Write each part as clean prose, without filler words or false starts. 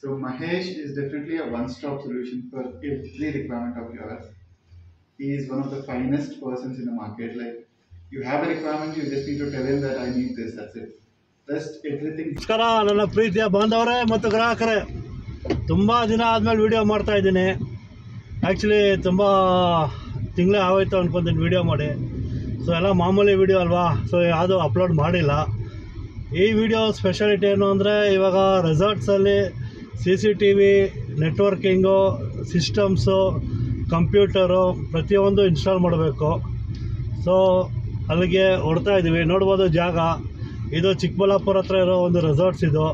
So Mahesh is definitely a one-stop solution for every requirement of yours. He is one of the finest persons in the market. Like, you have a requirement, you just need to tell him that I need this, that's it. Just everything. ನಮಸ್ಕಾರ ನನ್ನ ಪ್ರೀತಿಯ ಬಾಂಧವರೇ ಮತ್ತು ಗ್ರಾಹಕರೇ, ತುಂಬ ದಿನ ಆದಮೇಲೆ video ಮಾಡ್ತಾ ಇದ್ದೀನಿ. ಆ್ಯಕ್ಚುಲಿ ತುಂಬ ತಿಂಗಳೇ ಆಗೋಯ್ತು ಅಂದ್ಕೊತೀನಿ ವಿಡಿಯೋ ಮಾಡಿ. ಸೊ ಎಲ್ಲ ಮಾಮೂಲಿ ವಿಡಿಯೋ ಅಲ್ವಾ, ಸೊ ಯಾವುದೂ ಅಪ್ಲೋಡ್ ಮಾಡಿಲ್ಲ. ಈ ವಿಡಿಯೋ ಸ್ಪೆಷಾಲಿಟಿ ಏನು ಅಂದರೆ, ಇವಾಗ ರೆಸಾರ್ಟ್ಸಲ್ಲಿ CCTV, ನೆಟ್ವರ್ಕಿಂಗು, ಸಿಸ್ಟಮ್ಸು, ಕಂಪ್ಯೂಟರು ಪ್ರತಿಯೊಂದು ಇನ್ಸ್ಟಾಲ್ ಮಾಡಬೇಕು. ಸೊ ಅಲ್ಲಿಗೆ ಹೊಡ್ತಾ ಇದ್ದೀವಿ. ನೋಡ್ಬೋದು ಜಾಗ ಇದು ಚಿಕ್ಕಬಳ್ಳಾಪುರ ಹತ್ರ ಇರೋ ಒಂದು ರೆಸಾರ್ಟ್ಸ್ ಇದು.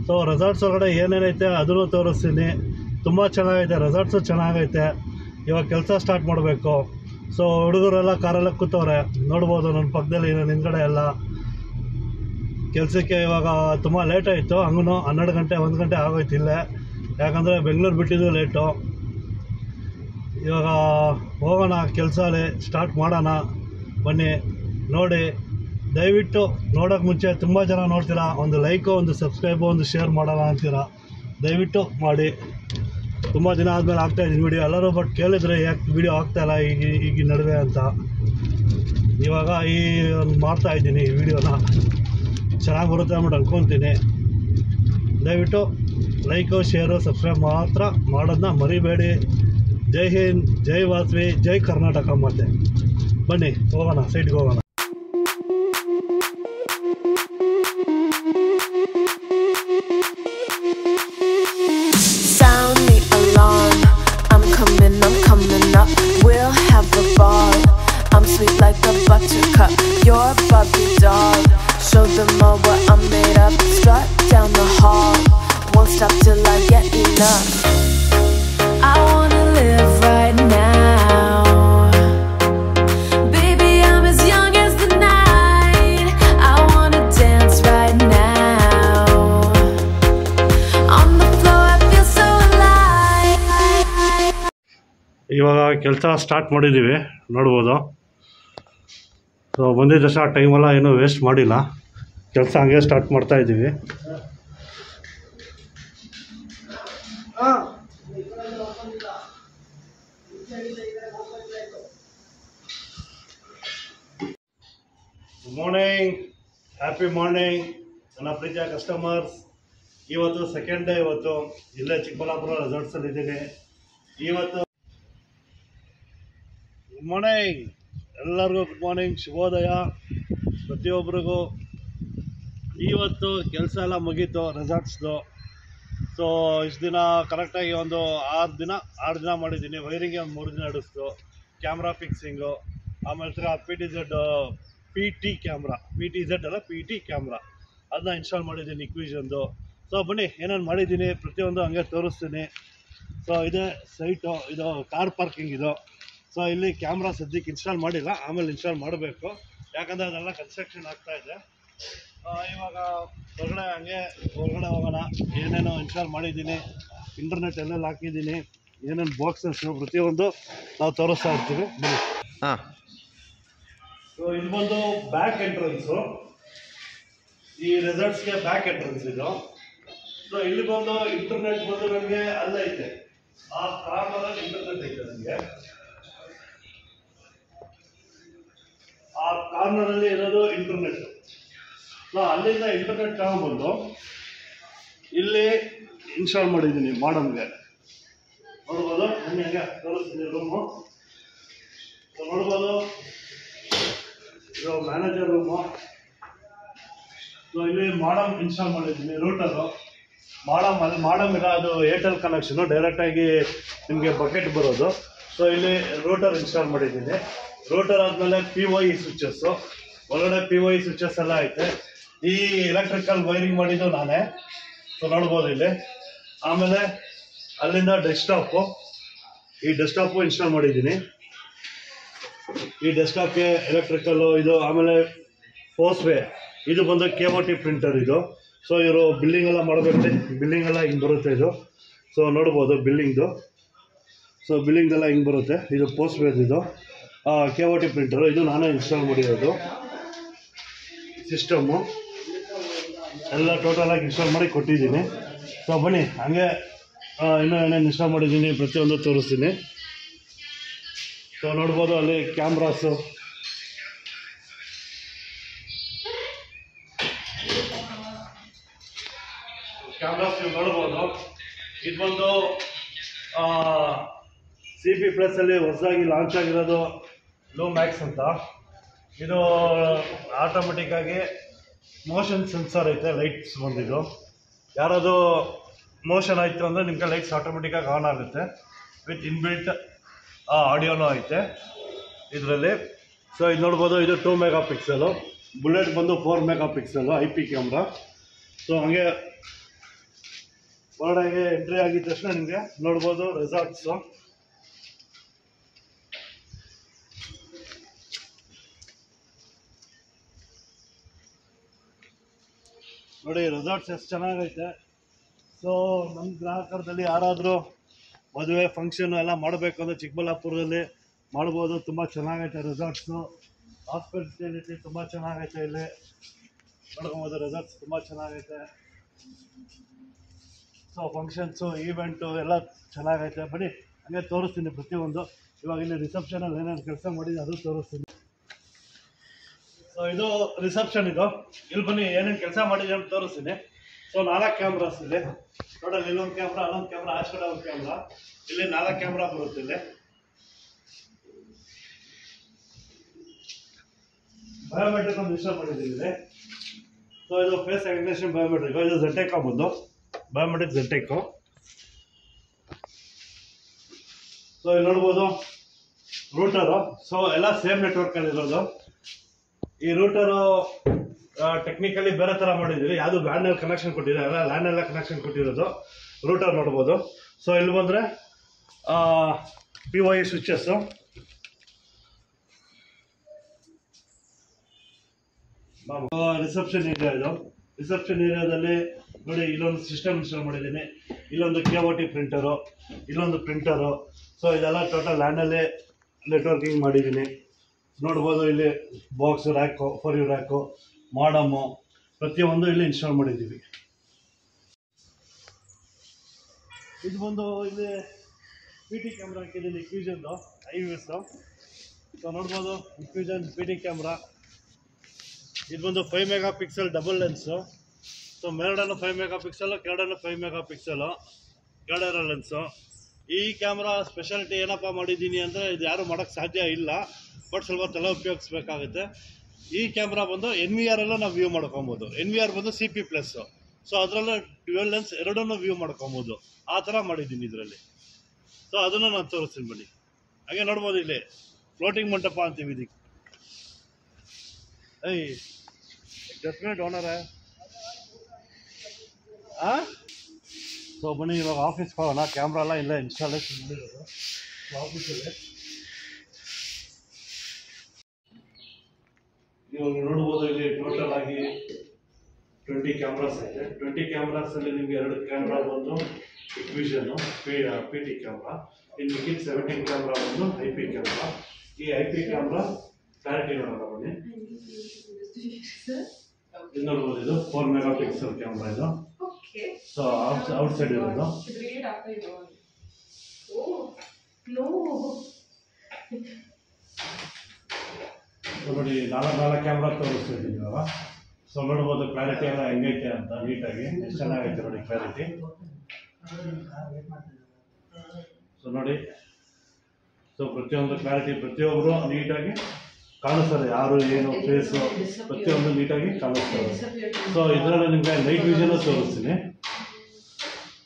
ಸೊ ರೆಸಾರ್ಟ್ಸ್ ಒಳಗಡೆ ಏನೇನೈತೆ ಅದನ್ನು ತೋರಿಸ್ತೀನಿ. ತುಂಬ ಚೆನ್ನಾಗೈತೆ, ರೆಸಾರ್ಟ್ಸು ಚೆನ್ನಾಗೈತೆ. ಇವಾಗ ಕೆಲಸ ಸ್ಟಾರ್ಟ್ ಮಾಡಬೇಕು. ಸೊ ಹುಡುಗರೆಲ್ಲ ಕಾರೆಲ್ಲ ಕೂತವ್ರೆ, ನೋಡ್ಬೋದು ನನ್ನ ಪಕ್ಕದಲ್ಲಿ ನನ್ನ ಹಿಂದ್ಗಡೆ ಎಲ್ಲ. ಕೆಲಸಕ್ಕೆ ಇವಾಗ ತುಂಬ ಲೇಟ್ ಆಯಿತು, ಹಂಗೂ 12 ಗಂಟೆ 1 ಗಂಟೆ ಆಗೋಯ್ತು ಇಲ್ಲೇ, ಯಾಕಂದರೆ ಬೆಂಗಳೂರು ಬಿಟ್ಟಿದ್ದು ಲೇಟು. ಇವಾಗ ಹೋಗೋಣ, ಕೆಲಸಲ್ಲಿ ಸ್ಟಾರ್ಟ್ ಮಾಡೋಣ. ಬನ್ನಿ ನೋಡಿ. ದಯವಿಟ್ಟು ನೋಡೋಕ್ಕೆ ಮುಂಚೆ ತುಂಬ ಜನ ನೋಡ್ತೀರಾ, ಒಂದು ಲೈಕು, ಒಂದು ಸಬ್ಸ್ಕ್ರೈಬು, ಒಂದು ಶೇರ್ ಮಾಡೋಣ ಅಂತೀರಾ. ದಯವಿಟ್ಟು ಮಾಡಿ. ತುಂಬ ದಿನ ಆದಮೇಲೆ ಆಗ್ತಾಯಿದ್ದೀನಿ ವಿಡಿಯೋ. ಎಲ್ಲರೂ ಬಟ್ ಕೇಳಿದರೆ ಯಾಕೆ ವಿಡಿಯೋ ಆಗ್ತಾಯಿಲ್ಲ ಈಗ ನಡುವೆ ಅಂತ. ಇವಾಗ ಒಂದು ಮಾಡ್ತಾಯಿದ್ದೀನಿ ಈ ವಿಡಿಯೋನ, ಚೆನ್ನಾಗಿ ಬರುತ್ತೆ ಅಂದ್ಬಿಟ್ಟು ಅನ್ಕೊತೀನಿ. ದಯವಿಟ್ಟು ಲೈಕು, ಶೇರು, ಸಬ್ಸ್ಕ್ರೈಬ್ ಮಾತ್ರ ಮಾಡೋದನ್ನ ಮರಿಬೇಡಿ. ಜೈ ಹಿಂದ್, ಜೈ ವಾಸವಿ, ಜೈ ಕರ್ನಾಟಕ. ಮತ್ತೆ ಬನ್ನಿ ಹೋಗೋಣ, ಸೈಟ್ಗೆ ಹೋಗೋಣ. Sound the alarm, I'm coming up. We'll have a ball. I'm sweet like a buttercup. You're Barbie doll. Show them all what I'm made of. Strut down the hall, won't stop till I get enough. I wanna live right now. Baby, I'm as young as the night. I wanna dance right now. On the floor, I feel so alive. ಇವಾಗ ಕೆಲಸ start ಮಾಡಿದ್ದೀವಿ, ನೋಡ್ಬೋದು. So ಬಂದಿದ್ದ ತಕ್ಷಣ ಟೈಮೆಲ್ಲ ಏನೂ waste ಮಾಡಿಲ್ಲ, ಕೆಲಸ ಹಂಗೆ ಸ್ಟಾರ್ಟ್ ಮಾಡ್ತಾಯಿದ್ದೀವಿ. ಗುಡ್ ಮಾರ್ನಿಂಗ್, ಹ್ಯಾಪಿ ಮಾರ್ನಿಂಗ್ ನನ್ನ ಪ್ರೀತಿಯ ಕಸ್ಟಮರ್ಸ್. ಇವತ್ತು ಸೆಕೆಂಡ್ ಡೇ. ಇವತ್ತು ಇಲ್ಲೇ ಚಿಕ್ಕಬಳ್ಳಾಪುರ ರೆಸಾರ್ಟ್ಸಲ್ಲಿ ಇದ್ದೀನಿ. ಇವತ್ತು ಗುಡ್ ಮಾರ್ನಿಂಗ್ ಎಲ್ಲರಿಗೂ, ಗುಡ್ ಮಾರ್ನಿಂಗ್, ಶುಭೋದಯ ಪ್ರತಿಯೊಬ್ಬರಿಗೂ. ಇವತ್ತು ಕೆಲಸ ಎಲ್ಲ ಮುಗೀತು ರೆಸಾರ್ಟ್ಸ್ದು. ಸೊ ಇಷ್ಟು ದಿನ ಕರೆಕ್ಟಾಗಿ ಒಂದು 6 ದಿನ ಮಾಡಿದ್ದೀನಿ. ವೈರಿಂಗ್ಗೆ ಒಂದು 3 ದಿನ ಹಿಡಿಸ್ತು. ಕ್ಯಾಮ್ರಾ ಫಿಕ್ಸಿಂಗು, ಆಮೇಲೆ PT ಕ್ಯಾಮ್ರಾ, PT ಕ್ಯಾಮ್ರಾ ಅದನ್ನ ಇನ್ಸ್ಟಾಲ್ ಮಾಡಿದ್ದೀನಿ ಇಕ್ವಿಷನ್ದು. ಸೊ ಬನ್ನಿ ಏನೇನು ಮಾಡಿದ್ದೀನಿ ಪ್ರತಿಯೊಂದು ಹಂಗೆ ತೋರಿಸ್ತೀನಿ. ಸೊ ಇದೇ ಸೈಟು, ಇದು ಕಾರ್ ಪಾರ್ಕಿಂಗ್ ಇದು. ಸೊ ಇಲ್ಲಿ ಕ್ಯಾಮ್ರಾ ಸದ್ಯಕ್ಕೆ ಇನ್ಸ್ಟಾಲ್ ಮಾಡಿಲ್ಲ, ಆಮೇಲೆ ಇನ್ಸ್ಟಾಲ್ ಮಾಡಬೇಕು, ಯಾಕಂದರೆ ಅದೆಲ್ಲ ಕನ್ಸ್ಟ್ರಕ್ಷನ್ ಆಗ್ತಾಯಿದೆ. ಇವಾಗ ಹೊರಗಡೆ ಹೋಗೋಣ. ಏನೇನೋ ಇನ್ಸ್ಟಾಲ್ ಮಾಡಿದ್ದೀನಿ, ಇಂಟರ್ನೆಟ್ ಎಲ್ಲೆಲ್ಲಿ ಹಾಕಿದ್ದೀನಿ, ಏನೇನು ಬಾಕ್ಸಸ್ಸು ಪ್ರತಿಯೊಂದು ನಾವು ತೋರಿಸ್ತಾ ಇರ್ತೀವಿ. ಬನ್ನಿ. ಸೊ ಇಲ್ಲಿ ಬಂದು ಬ್ಯಾಕ್ ಎಂಟ್ರೆನ್ಸು, ಈ ರೆಸಾರ್ಟ್ಸ್ಗೆ ಬ್ಯಾಕ್ ಎಂಟ್ರೆನ್ಸ್ ಇದು. ಸೊ ಇಲ್ಲಿ ಬಂದು ಇಂಟರ್ನೆಟ್ ಬಂದು ನನಗೆ ಅಲ್ಲೈತೆ, ಆ ಕಾರ್ನರಲ್ಲಿ ಇಂಟರ್ನೆಟ್ ಐತೆ ನನಗೆ. ಆ ಕಾರ್ನರಲ್ಲಿ ಇರೋದು ಇಂಟರ್ನೆಟ್. ಸೊ ಅಲ್ಲಿಂದ ಇಂಟರ್ನೆಟ್ ತಗೊಂಡ್ಬಂದು ಇಲ್ಲಿ ಇನ್ಸ್ಟಾಲ್ ಮಾಡಿದ್ದೀನಿ ಮಾಡಮ್ಗೆ. ನೋಡ್ಬೋದು, ಹಂಗೆ ತೋರಿಸ್ತೀನಿ ರೂಮು. ನೋಡ್ಬೋದು, ಇದು ಮ್ಯಾನೇಜರ್ ರೂಮು. ಸೊ ಇಲ್ಲಿ ಮಾಡಮ್ ಇನ್ಸ್ಟಾಲ್ ಮಾಡಿದ್ದೀನಿ, ರೂಟರು. ಮಾಡಮ್ ಇಲ್ಲ, ಅದು ಏರ್ಟೆಲ್ ಕನೆಕ್ಷನು, ಡೈರೆಕ್ಟಾಗಿ ನಿಮಗೆ ಬಕೆಟ್ ಬರೋದು. ಸೊ ಇಲ್ಲಿ ರೂಟರ್ ಇನ್ಸ್ಟಾಲ್ ಮಾಡಿದ್ದೀನಿ. ರೂಟರ್ ಆದಮೇಲೆ POE ಸ್ವಿಚಸ್ಸು, ಒಳಗಡೆ POE ಸ್ವಿಚಸ್ ಎಲ್ಲ ಐತೆ. ಈ ಎಲೆಕ್ಟ್ರಿಕಲ್ ವೈರಿಂಗ್ ಮಾಡಿದ್ದು ನಾನೇ. ಸೊ ನೋಡ್ಬೋದು ಇಲ್ಲಿ. ಆಮೇಲೆ ಅಲ್ಲಿಂದ ಡೆಸ್ಕ್ಟಾಪು, ಈ ಡೆಸ್ಕ್ಟಾಪು ಇನ್ಸ್ಟಾಲ್ ಮಾಡಿದ್ದೀನಿ. ಈ ಡೆಸ್ಕ್ಟಾಪ್ಗೆ ಎಲೆಕ್ಟ್ರಿಕಲ್ಲು ಇದು. ಆಮೇಲೆ ಫೋರ್ಸ್ವೇ, ಇದು ಬಂದು KOT ಪ್ರಿಂಟರ್ ಇದು. ಸೊ ಇವರು ಬಿಲ್ಲಿಂಗ್ ಎಲ್ಲ ಮಾಡಬೇಕು, ಬಿಲ್ಲಿಂಗ್ ಎಲ್ಲ ಹಿಂಗೆ ಬರುತ್ತೆ ಇದು. ಸೊ ನೋಡ್ಬೋದು ಬಿಲ್ಲಿಂಗ್ದು. ಸೊ ಬಿಲ್ಲಿಂಗ್ದೆಲ್ಲ ಹಿಂಗೆ ಬರುತ್ತೆ. ಇದು ಪೋಸ್ಟ್ವೇದು, ಇದು KOT ಪ್ರಿಂಟರು. ಇದು ನಾನೇ ಇನ್ಸ್ಟಾಲ್ ಮಾಡಿರೋದು. ಸಿಸ್ಟಮ್ಮು ಎಲ್ಲ ಟೋಟಲಾಗಿ ಇನ್ಸ್ಟಾಲ್ ಮಾಡಿ ಕೊಟ್ಟಿದ್ದೀನಿ. ಸೊ ಬನ್ನಿ ಹಂಗೆ ಇನ್ನೂ ಏನೇನು ಇನ್ಸ್ಟಾಲ್ ಮಾಡಿದ್ದೀನಿ ಪ್ರತಿಯೊಂದು ತೋರಿಸ್ತೀನಿ. ಸೊ ನೋಡ್ಬೋದು ಅಲ್ಲಿ ಕ್ಯಾಮ್ರಾಸು, ನೀವು ನೋಡ್ಬೋದು. ಇದು ಬಂದು CP ಪ್ಲಸ್ಸಲ್ಲಿ ಹೊಸದಾಗಿ ಲಾಂಚ್ ಆಗಿರೋದು ಲೂಮ್ಯಾಕ್ಸ್ ಅಂತ. ಇದು ಆಟೋಮೆಟಿಕ್ಕಾಗಿ ಮೋಷನ್ ಸೆನ್ಸರ್ ಐತೆ, ಲೈಟ್ಸ್ ಬಂದಿದ್ದು. ಯಾರಾದರೂ ಮೋಷನ್ ಆಯಿತು ಅಂದರೆ ನಿಮಗೆ ಲೈಟ್ಸ್ ಆಟೋಮೆಟಿಕ್ಕಾಗಿ ಆನ್ ಆಗುತ್ತೆ. ವಿತ್ ಇನ್ಬಿಲ್ಟ್ ಆಡಿಯೋನೂ ಐತೆ ಇದರಲ್ಲಿ. ಸೊ ಇದು ನೋಡ್ಬೋದು, ಇದು 2 ಮೆಗಾ ಪಿಕ್ಸೆಲು, ಬುಲೆಟ್ ಬಂದು 4 ಮೆಗಾ ಪಿಕ್ಸೆಲು IP ಕ್ಯಾಮ್ರಾ. ಸೊ ಹಾಗೆ ಹೊರಗಡೆ ಎಂಟ್ರಿ ಆಗಿದ ತಕ್ಷಣ ನಿಮಗೆ ನೋಡ್ಬೋದು ರೆಸಾರ್ಟ್ಸು. ನೋಡಿ ರೆಸಾರ್ಟ್ಸ್ ಎಷ್ಟು ಚೆನ್ನಾಗೈತೆ. ಸೊ ನಮ್ಮ ಗ್ರಾಹಕರದಲ್ಲಿ ಯಾರಾದರೂ ಮದುವೆ ಫಂಕ್ಷನ್ ಎಲ್ಲ ಮಾಡಬೇಕು ಅಂದರೆ ಚಿಕ್ಕಬಳ್ಳಾಪುರದಲ್ಲಿ ಮಾಡ್ಬೋದು. ತುಂಬ ಚೆನ್ನಾಗೈತೆ ರೆಸಾರ್ಟ್ಸು. ಹಾಸ್ಪಿಟಾಲಿಟಿ ತುಂಬ ಚೆನ್ನಾಗೈತೆ. ಇಲ್ಲಿ ನೋಡ್ಕೊಬೋದು ರೆಸಾರ್ಟ್ಸ್ ತುಂಬ ಚೆನ್ನಾಗೈತೆ. ಸೊ ಫಂಕ್ಷನ್ಸು ಈವೆಂಟು ಎಲ್ಲ ಚೆನ್ನಾಗೈತೆ. ಬನ್ನಿ ಹಂಗೆ ತೋರಿಸ್ತೀನಿ ಪ್ರತಿಯೊಂದು. ಇವಾಗ ಇಲ್ಲಿ ರಿಸೆಪ್ಷನಲ್ಲಿ ಏನೇನು ಕೆಲಸ ಮಾಡಿದ್ದೀನಿ ಅದು ತೋರಿಸ್ತೀನಿ. ಸೊ ಇದು ರಿಸೆಪ್ಷನ್. ಇದು ಇಲ್ಲಿ ಬನ್ನಿ ಏನೇನು ಕೆಲಸ ಮಾಡಿದ್ದೀನಿ ಅಂತ ತೋರಿಸ್ತೀನಿ. ಸೊ 4 ಕ್ಯಾಮ್ರಾಸ್ ಇಲ್ಲಿ ಟೋಟಲ್. ಇಲ್ಲೊಂದು ಕ್ಯಾಮ್ರಾ, ಅಲ್ಲೊಂದು ಕ್ಯಾಮ್ರಾ, ಆಚೆ ಕಡೆ ಒಂದು ಕ್ಯಾಮ್ರಾ. ಇಲ್ಲಿ 4 ಕ್ಯಾಮ್ರಾ ಬರುತ್ತೆ. ಇಲ್ಲಿ ಬಯೋಮೆಟ್ರಿಕ್ ಒಂದು ಇನ್ಸ್ಟಾಲ್ ಮಾಡಿದ್ದೀನಿ ಇಲ್ಲಿ. ಸೊ ಇದು ಫೇಸ್ ರೆಕಗ್ನಿಷನ್ ಬಯೋಮೆಟ್ರಿಕ್. ಇದು ZTEC ಬಂದು ಬಯೋಮೆಟ್ರಿಕ್ ZTEC. ಸೊ ಇಲ್ಲಿ ನೋಡ್ಬೋದು ರೂಟರು. ಸೊ ಎಲ್ಲ ಸೇಮ್ ನೆಟ್ವರ್ಕಲ್ಲಿ ಇರೋದು. ಈ ರೂಟರು ಟೆಕ್ನಿಕಲಿ ಬೇರೆ ಥರ ಮಾಡಿದ್ದೀವಿ. ಯಾವುದು ಲ್ಯಾಂಡ್ನಲ್ಲಿ ಕನೆಕ್ಷನ್ ಕೊಟ್ಟಿದೆ, ಎಲ್ಲ ಲ್ಯಾಂಡ್ನೆಲ್ಲ ಕನೆಕ್ಷನ್ ಕೊಟ್ಟಿರೋದು. ರೂಟರ್ ನೋಡ್ಬೋದು. ಸೊ ಇಲ್ಲಿ ಬಂದರೆ PoE ಸ್ವಿಚಸ್ಸು. ರಿಸೆಪ್ಷನ್ ಏರಿಯಾ ಇದು. ರಿಸೆಪ್ಷನ್ ಏರಿಯಾದಲ್ಲಿ ನೋಡಿ ಇಲ್ಲೊಂದು ಸಿಸ್ಟಮ್ ಇನ್ಸ್ಟಾಲ್ ಮಾಡಿದ್ದೀನಿ. ಇಲ್ಲೊಂದು KOT ಪ್ರಿಂಟರು, ಇಲ್ಲೊಂದು ಪ್ರಿಂಟರು. ಸೊ ಇದೆಲ್ಲ ಟೋಟಲ್ ಲ್ಯಾಂಡಲ್ಲೇ ನೆಟ್ವರ್ಕಿಂಗ್ ಮಾಡಿದ್ದೀನಿ. ನೋಡ್ಬೋದು ಇಲ್ಲಿ box rack, four U rack, ಮಾಡಮು ಪ್ರತಿಯೊಂದು ಇಲ್ಲಿ ಇನ್ಸ್ಟಾಲ್ ಮಾಡಿದ್ದೀವಿ. ಇದು ಬಂದು ಇಲ್ಲಿ PT ಕ್ಯಾಮ್ರಾ ಹಾಕಿದ್ದೀನಿ, ಇಕ್ವಿಷನ್ದು IVS. ಸೊ ನೋಡ್ಬೋದು ಇಕ್ವಿಷನ್ PT ಕ್ಯಾಮ್ರಾ. ಇದು ಬಂದು 5 megapixel double lens. So ಮೇಲ್ಗಡೆನೂ 5 ಮೆಗಾ ಪಿಕ್ಸೆಲು, ಕೆಳಗಡೆನೂ 5 ಮೆಗಾ ಪಿಕ್ಸೆಲು, ಕೆಳಗಡೆ ಲೆನ್ಸು. ಈ ಕ್ಯಾಮ್ರಾ ಸ್ಪೆಷಾಲಿಟಿ ಏನಪ್ಪ ಮಾಡಿದ್ದೀನಿ ಅಂದರೆ ಇದು ಯಾರೂ ಮಾಡೋಕ್ಕೆ ಸಾಧ್ಯ ಇಲ್ಲ, ಬಟ್ ಸ್ವಲ್ಪ ತಲೆ ಉಪಯೋಗಿಸ್ಬೇಕಾಗುತ್ತೆ. ಈ ಕ್ಯಾಮ್ರಾ ಬಂದು NVR ಅಲ್ಲೂ ನಾವು ವ್ಯೂ ಮಾಡ್ಕೊಬೋದು. NVR ಬಂದು CP ಪ್ಲಸ್ಸು. ಸೊ ಅದರಲ್ಲೂ ಡ್ಯುಯಲ್ ಲೆನ್ಸ್ ಎರಡನ್ನೂ ವ್ಯೂ ಮಾಡ್ಕೊಬೋದು. ಆ ಥರ ಮಾಡಿದ್ದೀನಿ ಇದರಲ್ಲಿ. ಸೊ ಅದನ್ನು ನಾನು ತೋರಿಸ್ತೀನಿ ಬನ್ನಿ. ಹಾಗೆ ನೋಡ್ಬೋದು ಇಲ್ಲಿ ಫ್ಲೋಟಿಂಗ್ ಮಂಟಪ ಅಂತೀವಿ ಇದಕ್ಕೆ. ಡೆಫಿನೆಟ್ ಓನರ. ಸೊ ಬನ್ನಿ ಇವಾಗ ಆಫೀಸ್ಗೆ ಹೋಗೋಣ. ಕ್ಯಾಮ್ರಾ ಎಲ್ಲ ಇಲ್ಲೇ ಇನ್ಸ್ಟಾಲೇಷನ್ ಮಾಡಿರೋದು ಆಫೀಸಲ್ಲಿ. ಇವಾಗ ನೋಡ್ಬೋದು ಇಲ್ಲಿ ಟೋಟಲ್ ಆಗಿ 20 ಕ್ಯಾಮ್ರಾಸ್ ಇದೆ. 20 ಕ್ಯಾಮ್ರಾಸಲ್ಲಿ ನಿಮಗೆ 2 ಕ್ಯಾಮ್ರಾ ಬಂದು ಇಕ್ವಿಷನ್ನು PT ಕ್ಯಾಮ್ರಾ. ಇನ್ನು 17 ಕ್ಯಾಮ್ರಾ ಬಂದು IP ಕ್ಯಾಮ್ರಾ. ಈ IP ಕ್ಯಾಮ್ರಾ ಕ್ಲಾರಿಟಿ ನೋಡೋಣ ಬನ್ನಿ. ಇದು ನೋಡ್ಬೋದು, ಇದು 4 ಮೆಗಾ ಪಿಕ್ಸೆಲ್ ಕ್ಯಾಮ್ರಾ ಇದು. ಸೊ ಔಟ್ಸೈಡ್ ಇರೋದು. ನೋಡಿ 4 ಕ್ಯಾಮ್ರಾ ತೋರಿಸ್ತಿದ್ದೀನಿ ಇವಾಗ. ಸೊ ನೋಡ್ಬೋದು ಕ್ಲಾರಿಟಿ ಎಲ್ಲ ಹೆಂಗೈತೆ ಅಂತ ನೀಟಾಗಿ. ಎಷ್ಟು ಚೆನ್ನಾಗೈತೆ ನೋಡಿ ಕ್ಲಾರಿಟಿ. ಸೊ ನೋಡಿ, ಸೊ ಪ್ರತಿಯೊಂದು ಕ್ಲಾರಿಟಿ ಪ್ರತಿಯೊಬ್ಬರು ನೀಟಾಗಿ ಕಾಣಿಸ್ತದೆ. ಯಾರು ಏನು ಫೇಸು ಪ್ರತಿಯೊಂದು ನೀಟಾಗಿ ಕಾಣಿಸ್ತದೆ. ಸೊ ಇದರಲ್ಲಿ ನಿಮಗೆ ನೈಟ್ ವಿಷನು ತೋರಿಸ್ತೀನಿ.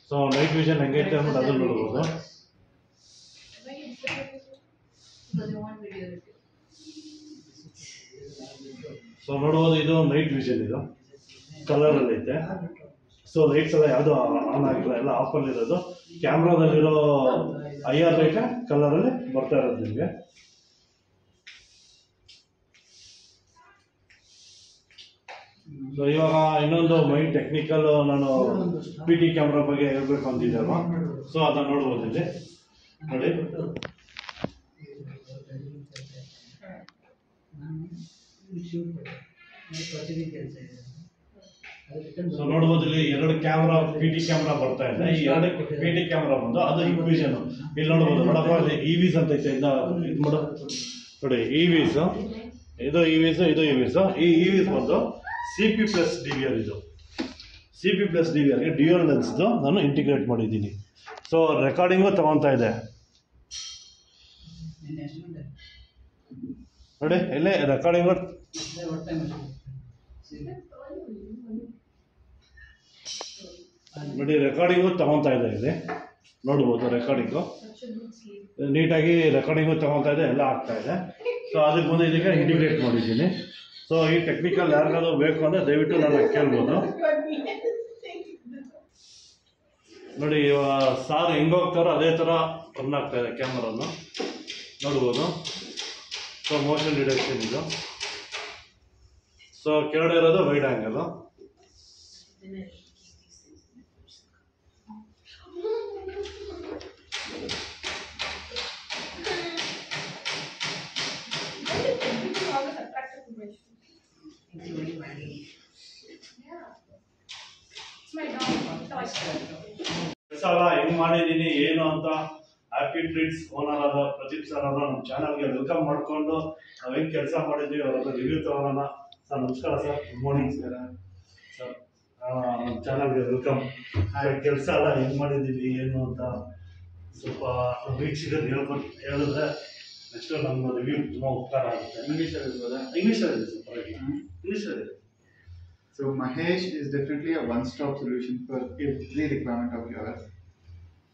ಸೊ ನೈಟ್ ವಿಷನ್ ಹೆಂಗೈತೆ ಅಂದ್ಬಿಟ್ಟು ಅದನ್ನು ನೋಡ್ಬೋದು. ಸೊ ನೋಡ್ಬೋದು, ಇದು ನೈಟ್ ವಿಷನ್. ಇದು ಕಲರಲ್ಲಿ ಐತೆ. ಸೊ ಲೈಟ್ಸ್ ಎಲ್ಲ ಯಾವುದು ಆನ್ ಆಗಿಲ್ಲ, ಎಲ್ಲ ಆಫಲ್ಲಿ ಇರೋದು. ಕ್ಯಾಮ್ರಾದಲ್ಲಿರೋ IR ಲೈಟ್ ಕಲರಲ್ಲಿ ಬರ್ತಾ ಇರೋದು ನಿಮಗೆ. ಸೊ ಇವಾಗ ಇನ್ನೊಂದು ಮೈನ್ ಟೆಕ್ನಿಕಲ್ ನಾನು PT ಕ್ಯಾಮ್ರಾ ಬಗ್ಗೆ ಹೇಳ್ಬೇಕು ಅಂತಿದ್ದಲ್ವಾ. ಸೊ ಅದನ್ನ ನೋಡ್ಬೋದು ಇಲ್ಲಿ ನೋಡಿ. ಸೊ ನೋಡ್ಬೋದು ಇಲ್ಲಿ 2 ಕ್ಯಾಮ್ರಾ PT ಕ್ಯಾಮ್ರಾ ಬರ್ತಾ ಇದೆ. ಈ 2 PT ಕ್ಯಾಮ್ರಾ ಬಂದು ಅದು ಇಕ್ವಿಷನ್. ಇಲ್ಲಿ ನೋಡ್ಬೋದು ನೋಡಪ್ಪ, ಇಲ್ಲಿ EVs ಅಂತ ಐತೆ. ಇದು ಮಾಡು ನೋಡಿ, EVs ಇದು EVs ಇದು EVs. ಈ EVs ಬಂದು CP ಪ್ಲಸ್ DVR. ಇದು CP ಪ್ಲಸ್ DVRಗೆ ಡ್ಯೂಯಲ್ ಲೆನ್ಸ್ದು ನಾನು ಇಂಟಿಗ್ರೇಟ್ ಮಾಡಿದ್ದೀನಿ. ಸೊ ರೆಕಾರ್ಡಿಂಗು ತಗೊತಾ ಇದೆ ನೋಡಿ, ಇಲ್ಲೇ ರೆಕಾರ್ಡಿಂಗು ನೋಡಿ, ರೆಕಾರ್ಡಿಂಗು ತಗೊತಾ ಇದೆ. ಇಲ್ಲಿ ನೋಡ್ಬೋದು ರೆಕಾರ್ಡಿಂಗು ನೀಟಾಗಿ ರೆಕಾರ್ಡಿಂಗು ತಗೊತಾ ಇದೆ, ಎಲ್ಲ ಆಗ್ತಾ ಇದೆ. ಸೊ ಅದಕ್ಕೆ ಮುಂದೆ ಇದಕ್ಕೆ ಇಂಟಿಗ್ರೇಟ್ ಮಾಡಿದ್ದೀನಿ. ಸೊ ಈ ಟೆಕ್ನಿಕಲ್ ಯಾರಿಗಾದ್ರು ಬೇಕು ಅಂದರೆ ದಯವಿಟ್ಟು ನಾನು ಕೇಳ್ಬೋದು. ನೋಡಿ, ಸಾರ್ ಹೆಂಗೆ ಹೋಗ್ತಾರೋ ಅದೇ ಥರ ರನ್ ಆಗ್ತಾ ಇದೆ ಕ್ಯಾಮ್ರಾನು ನೋಡ್ಬೋದು. ಸೊ ಮೋಷನ್ ಡಿಟೆಕ್ಷನ್ ಇದು. ಸೊ ಕೆಳಗಡೆ ಇರೋದು ವೈಡ್ ಆ್ಯಂಗಲ್. ಕೆಲಸ ಹೆಂಗ್ ಮಾಡಿದೀನಿ ಏನು ಅಂತ ಹ್ಯಾಪಿ ಟ್ರೀಟ್ಸ್ ಓನರ್ ಆದ ಪ್ರದೀಪ್ ಸರ್ ಅವರು ನಮ್ಮ ಚಾನಲ್ಗೆ ವೆಲ್ಕಮ್ ಮಾಡ್ಕೊಂಡು ನಾವು ಹೆಂಗ್ ಕೆಲಸ ಮಾಡಿದ್ವಿ ಅವರ ರಿವ್ಯೂ ತಗೊಳ್ಳೋಣ. ಸರ್ ನಮಸ್ಕಾರ sir, good morning sir. Sir ನಮ್ಮ ಚಾನಲ್ಗೆ ವೆಲ್ಕಮ್. ಕೆಲಸ ಎಲ್ಲ ಹೆಂಗ್ ಮಾಡಿದ್ದೀವಿ ಏನು ಅಂತ ಸ್ವಲ್ಪ ವೀಕ್ಷಕರು ಹೇಳಿದ್ರೆ ನೆಕ್ಸ್ಟ್ ನಮ್ಮ ರಿವ್ಯೂ ತುಂಬ ಉಪಕಾರ ಆಗುತ್ತೆ. ಇಂಗ್ಲೀಷಲ್ಲಿ ಇರ್ಬೋದಾ? ಇಂಗ್ಲೀಷಲ್ಲಿ ಸರ್, ಪರವಾಗಿಲ್ಲ, ಇಂಗ್ಲೀಷಲ್ಲಿ. So Mahesh is definitely a one-stop solution for every requirement of yours.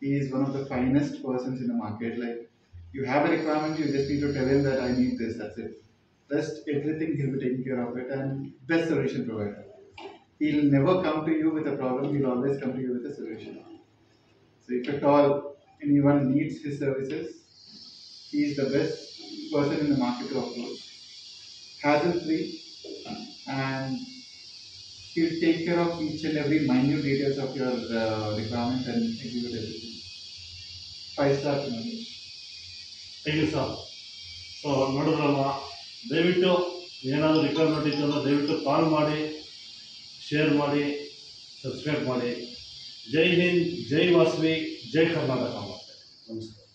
He is one of the finest persons in the market. Like, you have a requirement, you just need to tell him that I need this, that's it. Rest everything he'll be taking care of it, and best solution provider. He'll never come to you with a problem, he'll always come to you with a solution. So if at all anyone needs his services, he is the best person in the market to approach. Hassle-free, and he'll take care of each and every minute details of your requirement and execute everything. 5-star to Mahesh. Thank you sir. So ನೋಡಿದ್ರಲ್ವ, ದಯವಿಟ್ಟು ಏನಾದರೂ requirement ಇತ್ತು ಅಂದರೆ ದಯವಿಟ್ಟು ಕಾಲ್ ಮಾಡಿ, share ಮಾಡಿ, subscribe ಮಾಡಿ. ಜೈ ಹಿಂದ್, ಜೈ ವಾಸವಿ, ಜೈ ಕರ್ನಾಟಕ. ನಮಸ್ಕಾರ.